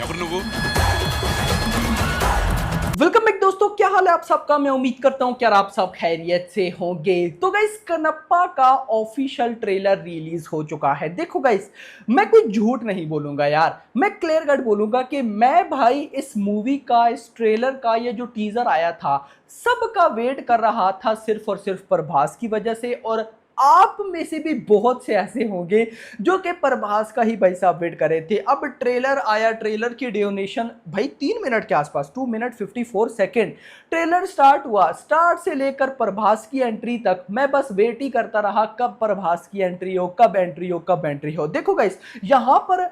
ఎవరు నువ్వు? Welcome back दोस्तों, क्या हाल है आप सबका। मैं उम्मीद करता हूं कि यार आप सब खैरियत से होंगे। तो गाइस कनप्पा का ऑफिशियल ट्रेलर रिलीज हो चुका है। देखो गाइस, मैं कोई झूठ नहीं बोलूंगा यार, मैं क्लियर कट बोलूंगा कि मैं भाई इस मूवी का, इस ट्रेलर का, ये जो टीजर आया था सबका वेट कर रहा था सिर्फ और सिर्फ प्रभास की वजह से। और आप में से भी बहुत से ऐसे होंगे जो कि प्रभास का ही भाई साहब वेट कर रहे थे। अब ट्रेलर आया, ट्रेलर की ड्यूरेशन भाई 3 मिनट के आसपास, 2 मिनट 54 सेकेंड ट्रेलर स्टार्ट हुआ। स्टार्ट से लेकर प्रभास की एंट्री तक मैं बस वेट ही करता रहा, कब प्रभास की एंट्री हो, कब एंट्री हो, कब एंट्री हो। देखो गाइस, यहां पर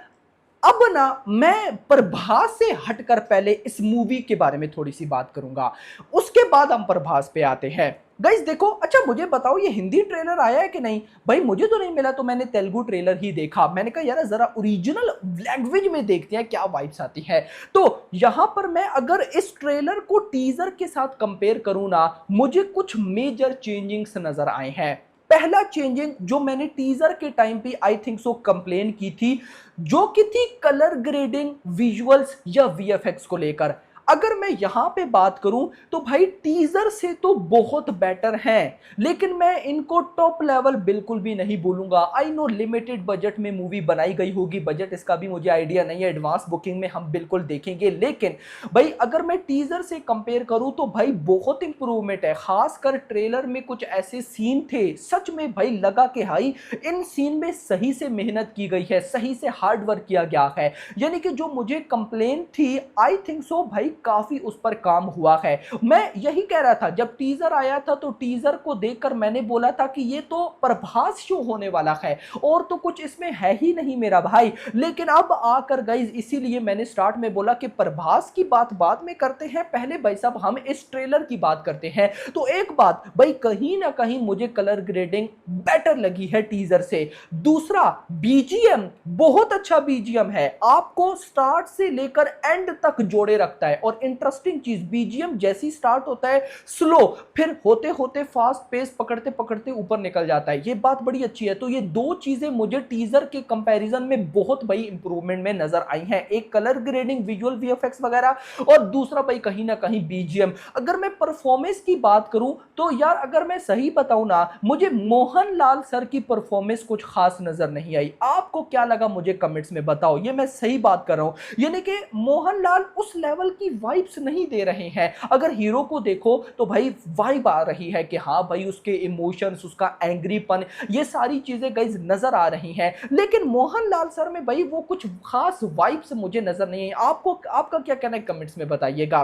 अब ना मैं प्रभास से हटकर पहले इस मूवी के बारे में थोड़ी सी बात करूंगा, उसके बाद हम प्रभास पे आते हैं। गाइस देखो, अच्छा मुझे बताओ ये हिंदी ट्रेलर आया है कि नहीं। भाई मुझे तो नहीं मिला, तो मैंने तेलुगु ट्रेलर ही देखा। मैंने कहा यार जरा ओरिजिनल लैंग्वेज में देखते हैं क्या वाइब्स आती है। तो यहां पर मैं अगर इस ट्रेलर को टीजर के साथ कंपेयर करूं ना, मुझे कुछ मेजर चेंजिंग्स नजर आए हैं। पहला चेंजिंग जो मैंने टीजर के टाइम पे आई थिंक सो कंप्लेन की थी, जो कि थी कलर ग्रेडिंग, विजुअल्स या वीएफएक्स को लेकर। अगर मैं यहां पे बात करूं तो भाई टीजर से तो बहुत बेटर हैं, लेकिन मैं इनको टॉप लेवल बिल्कुल भी नहीं बोलूंगा। आई नो लिमिटेड बजट में मूवी बनाई गई होगी, बजट इसका भी मुझे आइडिया नहीं है, एडवांस बुकिंग में हम बिल्कुल देखेंगे। लेकिन भाई अगर मैं टीजर से कंपेयर करूं तो भाई बहुत इंप्रूवमेंट है। खासकर ट्रेलर में कुछ ऐसे सीन थे, सच में भाई लगा कि भाई इन सीन में सही से मेहनत की गई है, सही से हार्ड वर्क किया गया है। यानी कि जो मुझे कंप्लेन थी, आई थिंक सो भाई काफी उस पर काम हुआ है। मैं यही कह रहा था जब टीजर आया था, तो टीजर को देखकर मैंने बोला था कि ये तो प्रभास शो होने वाला है और तो कुछ इसमें है ही नहीं मेरा भाई। लेकिन अब आकर गाइस, इसीलिए मैंने स्टार्ट में बोला कि प्रभास की बात बाद में करते हैं, पहले भाई साहब हम इस ट्रेलर की बात करते हैं। तो एक बात भाई, कहीं ना कहीं मुझे कलर ग्रेडिंग बेटर लगी है टीजर से। दूसरा, बीजीएम बहुत अच्छा बीजीएम है, आपको स्टार्ट से लेकर एंड तक जोड़े रखता है। और इंटरेस्टिंग चीज, बीजीएम जैसी स्टार्ट होता है स्लो, फिर होते होते फास्ट पेस पकड़ते पकड़ते ऊपर निकल जाता है, ये बात बड़ी अच्छी है। तो ये दो चीजें मुझे टीजर के कंपैरिजन में बहुत बड़ी इंप्रूवमेंट में नजर आई हैं, एक कलर ग्रेडिंग, विजुअल वीएफएक्स वगैरह, और दूसरा भाई कहीं ना कहीं बीजीएम। अगर मैं परफॉर्मेंस की बात करूं तो यार अगर मैं सही बताऊं ना, मुझे मोहनलाल सर की परफॉर्मेंस कुछ खास नजर नहीं आई। आपको क्या लगा मुझे कमेंट्स में बताओ, ये मैं सही बात कर रहा हूं। यानी कि मोहनलाल उस लेवल की वाइब्स नहीं दे रहे हैं। अगर हीरो को देखो तो भाई वाइब आ रही है कि हाँ भाई उसके इमोशंस, उसका एंग्रीपन, ये सारी चीजें गाइस नजर आ रही हैं। लेकिन मोहनलाल सर में भाई वो कुछ खास वाइब्स मुझे नजर नहीं है। आपको, आपका क्या कहना है कमेंट्स में बताइएगा।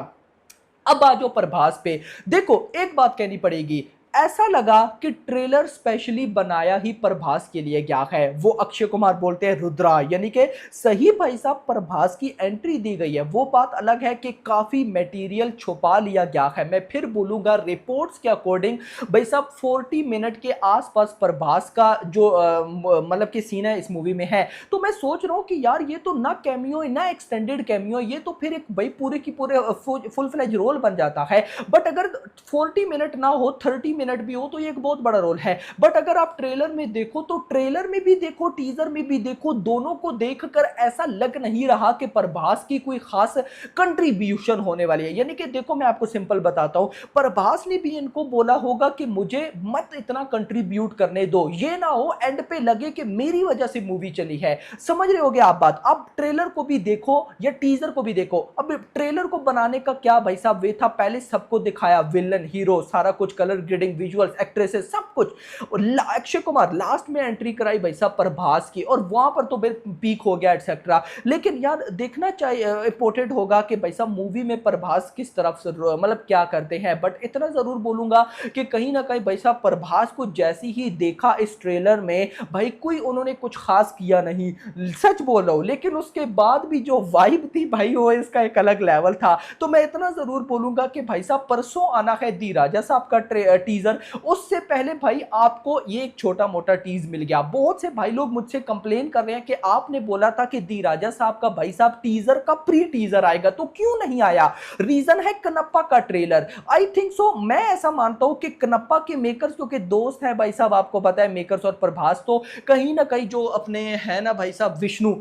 अब आ जाओ प्रभास पे। देखो एक बात कहनी पड़ेगी, ऐसा लगा कि ट्रेलर स्पेशली बनाया ही प्रभास के लिए गया है। वो अक्षय कुमार बोलते हैं रुद्रा, यानी कि सही भाई साहब प्रभास की एंट्री दी गई है। वो बात अलग है कि काफी मटेरियल छुपा लिया गया है। मैं फिर बोलूंगा रिपोर्ट्स के अकॉर्डिंग भाई साहब 40 मिनट के आसपास प्रभास का जो मतलब कि सीन है इस मूवी में है। तो मैं सोच रहा हूं कि यार ये तो ना कैमियो ना एक्सटेंडेड कैमियो, ये तो फिर एक भाई पूरे की पूरे फुल फ्लेज रोल बन जाता है। बट अगर 40 मिनट ना हो, 30 मिनट भी हो, तो ये एक बहुत बड़ा रोल है। बट अगर आप ट्रेलर में देखो तो ट्रेलर में भी देखो, टीजर में भी देखो, दोनों को देखकर ऐसा लग नहीं रहा कि प्रभास की कोई खास कंट्रीब्यूशन होने वाली है। यानी कि देखो मैं आपको सिंपल बताता हूं, प्रभास ने भी इनको बोला होगा कि मुझे मत इतना कंट्रीब्यूट करने दो, ये ना हो एंड पे लगे कि मेरी वजह से मूवी चली है। समझ रहे होगे आप बात। अब ट्रेलर को भी देखो या टीजर को भी देखो। अब ट्रेलर को बनाने का क्या भाई साहब वे था, पहले सबको दिखाया, विलन, हीरो, सारा कुछ, कलर ग्रेडिंग, विजुअल्स, एक्ट्रेसेस, सब कुछ। और अक्षय कुमार लास्ट में एंट्री कराई भाई साहब प्रभास की, और वहां पर तो पीक हो गया एटसेट्रा। लेकिन यार देखना चाहिए, इंपॉर्टेंट होगा कि भाई साहब मूवी में प्रभास किस तरफ से मतलब क्या करते हैं। बट इतना जरूर बोलूंगा कि कहीं ना कहीं भाई साहब प्रभास को जैसी ही देखा इस ट्रेलर में, भाई कोई उन्होंने कुछ खास किया नहीं, सच बोल रहा हूं। लेकिन उसके बाद भी जो वाइब थी भाई, वो इसका एक अलग लेवल था। तो मैं इतना जरूर बोलूंगा कि भाई साहब परसों आना है दी राजा साहब का टीजर टीजर, उससे पहले भाई आपको ये एक छोटा मोटा टीज मिल गया। बहुत से भाई लोग मुझसे कंप्लेन कर रहे हैं कि आपने बोला था कि दी राजा साहब का भाई साहब टीजर का प्री टीजर आएगा, तो क्यों नहीं आया? रीजन है कनप्पा का ट्रेलर। आई थिंक सो, मैं ऐसा मानता हूं कि कनप्पा के मेकर्स, क्योंकि दोस्त हैं भाई साहब, आपको पता है मेकर्स और प्रभास, तो कहीं ना कहीं जो अपने है ना भाई साहब विष्णु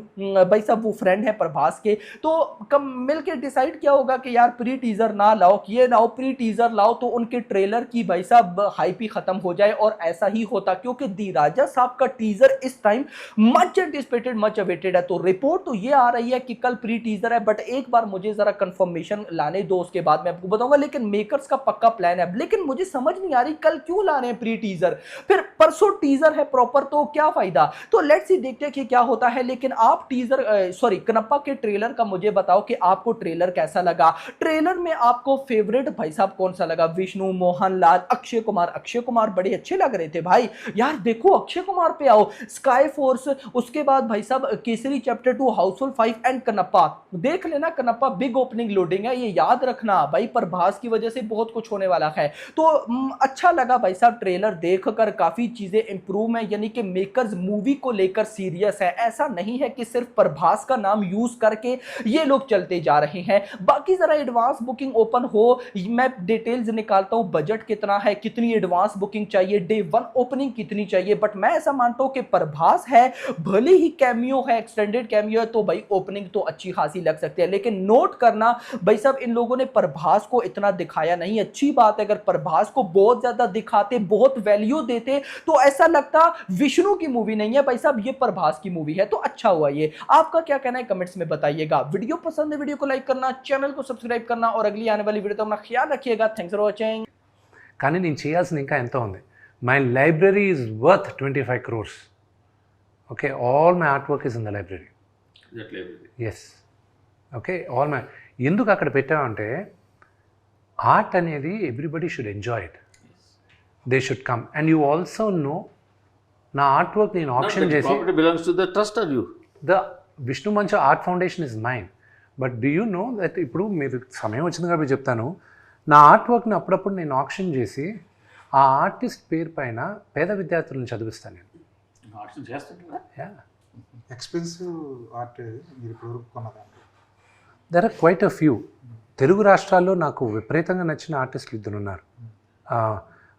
भाई साहब, वो फ्रेंड है प्रभास के, तो कम मिलके डिसाइड किया होगा कि यार प्री टीजर ना लाओ, ये लाओ प्री टीजर लाओ, तो उनके ट्रेलर की भाई साहब हाइप ही खत्म हो जाए। और ऐसा ही होता, क्योंकि दी राजा साहब का टीजर इस time much anticipated, much awaited है। तो रिपोर्ट तो ये आ रही है कि कल प्री टीजर है, बट एक बार मुझे जरा कंफर्मेशन लाने दो, उसके बाद मैं आपको बताऊंगा। लेकिन मेकर्स का पक्का प्लान है, लेकिन मुझे समझ नहीं आ रही कल क्यों ला रहे हैं प्री टीजर, फिर परसों टीजर है प्रॉपर, तो क्या फायदा? तो लेट्स सी, देखते हैं कि क्या होता है। लेकिन आप टीजर सॉरी कनप्पा के ट्रेलर का मुझे बताओ कि आपको ट्रेलर कैसा लगा? ट्रेलर में आपको फेवरेट भाई साहब कौन सा लगा? विष्णु, मोहनलाल, अक्षय कुमार? अक्षय कुमार बड़े अच्छे लग रहे थे भाई यार, देखो अक्षय कुमार पे आओ, स्काई फोर्स, उसके बाद भाई साहब केसरी चैप्टर 2, हाउसफुल 5 एंड कनप्पा। देख लेना कनप्पा बिग ओपनिंग लोडिंग है, ये याद रखना भाई, प्रभास की वजह से बहुत कुछ होने वाला है। तो अच्छा लगा भाई साहब ट्रेलर देखकर, काफी चीजें इंप्रूव है, यानी कि मेकर्स मूवी को लेकर सीरियस है। ऐसा नहीं है कि सिर्फ प्रभास का नाम यूज करके ये लोग चलते जा रहे हैं। बाकी जरा एडवांस बुकिंग ओपन हो, मैं डिटेल्स निकालता हूं, बजट कितना है, कितनी एडवांस बुकिंग चाहिए, डे 1 ओपनिंग कितनी चाहिए। बट मैं ऐसा मानता हूं कि प्रभास है, भले ही कैमियो है, एक्सटेंडेड कैमियो है, तो भाई ओपनिंग तो अच्छी खासी लग सकती है। लेकिन नोट करना भाई साहब, इन लोगों ने प्रभास को इतना दिखाया नहीं। अच्छी बात है, अगर प्रभास को बहुत ज्यादा दिखाते, बहुत वैल्यू देते, तो ऐसा लगता विष्णु की मूवी नहीं है भाई साहब, ये प्रभास की मूवी है। तो अच्छा हुआ ये। आपका क्या कहना है कमेंट्स में बताइएगा। वीडियो पसंद है, वीडियो को लाइक करना, चैनल को सब्सक्राइब करना, और अगली आने वाली वीडियो तो अपना ख्याल रखिएगा। Thanks for watching. కానీ నేను చేయాల్సిన ఇంకా ఎంతో ఉంది. My library is worth 25 crores. Okay, all my art work is in the library. Yes, okay, all my. ఎందుకు అక్కడ పెట్టామంటే ఆర్ట్ అనేది everybody should enjoy it, they should come. And you also know, నా ఆర్ట్ వర్క్ నేను option చేసి, property belongs to the trust or you? The Vishnu Manchu art foundation is mine. But do you know that, ఇప్పుడు మీరు సమయం వచ్చింది కాబట్టి చెప్తాను, నా ఆర్ట్ వర్క్ని అప్పుడప్పుడు నేను ఆప్షన్ చేసి ఆ ఆర్టిస్ట్ పేరు పైన పేద విద్యార్థులను చదివిస్తాను నేను. Auction చేస్తుంటారా? యా, ఎక్స్పెన్సివ్ ఆర్ట్ మీరు ఇప్పుడు కొన్నదాన్ని. There are quite a few. Telugu రాష్ట్రాల్లో నాకు విపరీతంగా నచ్చిన ఆర్టిస్టులు ఇద్దరు ఉన్నారు.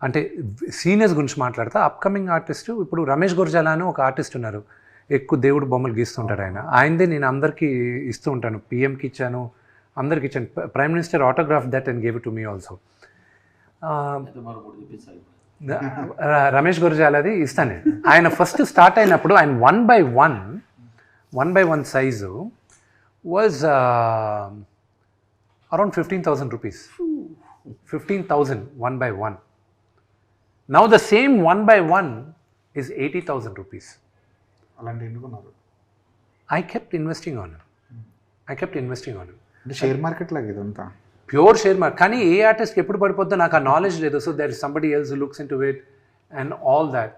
అంటే సీనియర్స్ గురించి మాట్లాడతా, అప్కమింగ్ ఆర్టిస్టు ఇప్పుడు రమేష్ గుర్జాలా అని ఒక ఆర్టిస్ట్ ఉన్నారు, ఎక్కువ దేవుడు బొమ్మలు గీస్తుంటాడు ఆయన. ఆయనదే నేను అందరికీ ఇస్తూ ఉంటాను, పిఎంకి ఇచ్చాను, అందరికి ఇచ్చాను. Prime minister autograph that and gave it to me also. Ramesh గురజాలది ఇస్తాను. ఆయన ఫస్ట్ స్టార్ట్ అయినప్పుడు ఆయన 1 by 1 size was around 15,000 rupees. 15,000 1 by 1. Now the same 1 by 1 is 80,000 rupees. అలాంటి ఎన్నుకున్నారు. I kept investing on it. అంటే షేర్ మార్కెట్ లాగా ఇదంతా ప్యూర్ షేర్ మార్కెట్. కానీ ఏ ఆర్టిస్ట్కి ఎప్పుడు పడిపోద్దో నాకు ఆ నాలెడ్జ్ లేదు. So there is somebody else who looks into it and all that.